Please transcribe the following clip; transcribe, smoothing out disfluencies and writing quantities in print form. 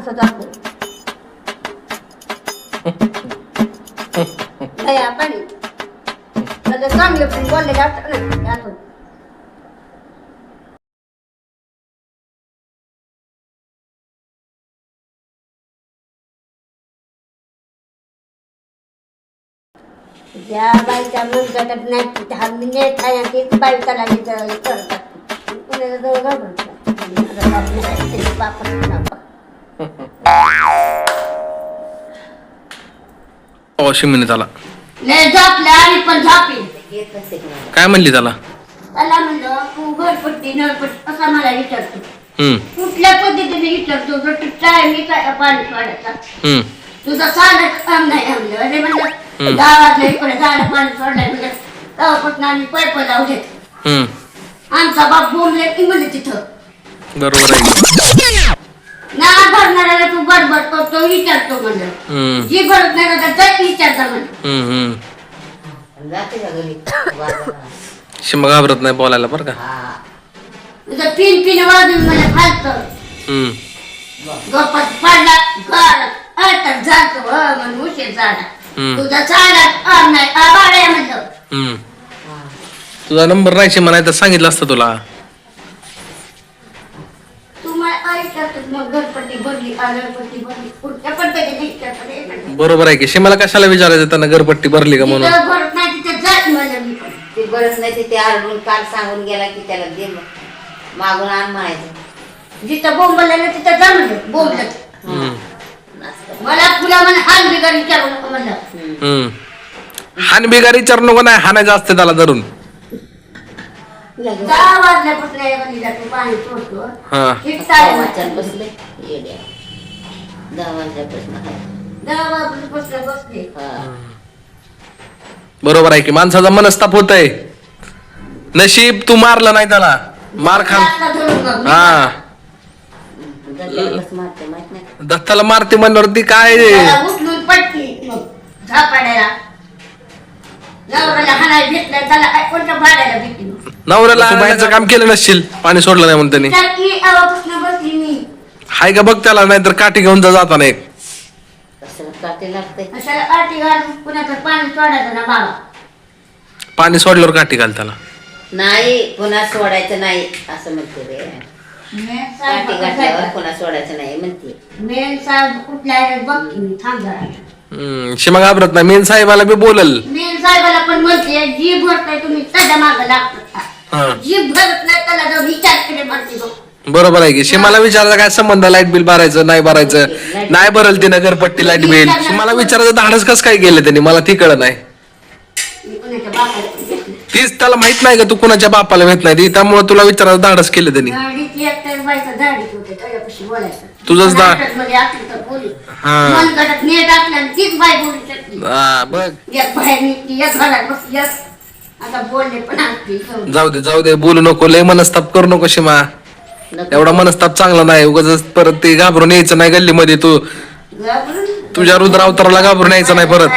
असं जातो दया पाणी चांगले पण बोलले जातात ना आपण ज्या बाईच्या मुलगाकडे नाही दहा मिनिट आहे तीच बाई करायला करतात पुण्याला जवळ घाबरतात शिमीने त्याला नाही झोपल्या आणि पण झोपी काय म्हणली त्याला त्याला म्हणलं तू घरपट्टी नळपट्टी असा मला विचारतो हम्म कुठल्या पद्धतीने विचारतो जर तू मी काय पाणी सोडायचा हम्म तुझं साधं काम नाही म्हणलं अरे म्हणलं गावातल्या इकडे झालं पाणी सोडलंय म्हणजे तेव्हापासून आम्ही पैप लावलेत आमचा बाप बोलले की म्हणजे तिथं बरोबर आहे ना भरणाऱ्याला तू बडबड करतो विचारतो म्हणलं जी भरत नाही का तर विचारता म्हणलं शिमा घाबरत नाही बोलायला बरं का तुझं पिन पिन वाजून मला खालतं गप्पात पडला तर जातो म्हणून उशीर झाला तुझा चाला काम नाही आबाळ म्हणलं तुझा नंबर नाही शिमा नाही तर सांगितलं असतं तुला बरोबर आहे की शिमाला कशाला विचारायचं त्यांना घरपट्टी भरली का म्हणून ते बरंच नाही ते आरडून काल सांगून गेला की त्याला दे मागून आण म्हणायचं जिथं बोंबला तिथं जा म्हणलं बोंबलं मला तुला म्हणे हान बिगार विचारू नको म्हणलं हान बिगार विचारू नको नाही हाणायचं असते त्याला धरून 10 वाजल्यापासून पाणी सोडतो बसले 10 वाजल्यापासून 10 वाजल्यापासून बसले बरोबर आहे की माणसाचा मनस्ताप होतय नशीब तू मारलं नाही त्याला मार खान हा दत्ताला मारते म्हणल्यावरती काय उठलून पटकी झापाड्याला नवऱ्याला हाणायला घेतलं त्याला कोणत्या भाड्याला भीती नवऱ्याला बाहेरचं काम केलं नसशील पाणी सोडलं नाही म्हणून त्यांनी बसली मी हाय का बघ त्याला नाहीतर काठी घेऊन जाताना एक काटे लागते अशाला काठी घालून पुण्याचं पाणी सोडायचं ना बाबा पाणी सोडल्यावर काठी घाल त्याला नाही पुन्हा सोडायचं नाही असं म्हणते रे काठी घातल्यावर पुन्हा सोडायचं नाही म्हणते मेन साहेब कुठल्या बघ थांब जरा शिमा घाबरत नाही मेन साहेबाला बी बोलल मेन साहेबाला पण म्हणते जीभ भरताय तुम्ही त्याच्या मागं लागतात जीभ भरत नाही त्याला जर विचार केले म्हणते बरोबर आहे की शिमाला विचारायचं काय संबंध लाईट बिल भरायचं नाही भरायचं नाही भरल तिनं घरपट्टी लाईट बिल शिमाला विचारायचं धाडस कसं काय गेलं त्यांनी मला ती कळ नाही तीच त्याला माहित नाही का तू कुणाच्या बापाला माहित नाही त्यामुळे तुला विचारायचं धाडस केलं त्यांनी तुझंच जाऊ दे बोलू नको लय मनस्ताप करू नको शिमा एवढा मनस्ताप चांगला नाही उगाच परत ते घाबरून यायचं नाही गल्लीमध्ये तू तुझ्या रुद्र अवताराला घाबरून यायचं नाही परत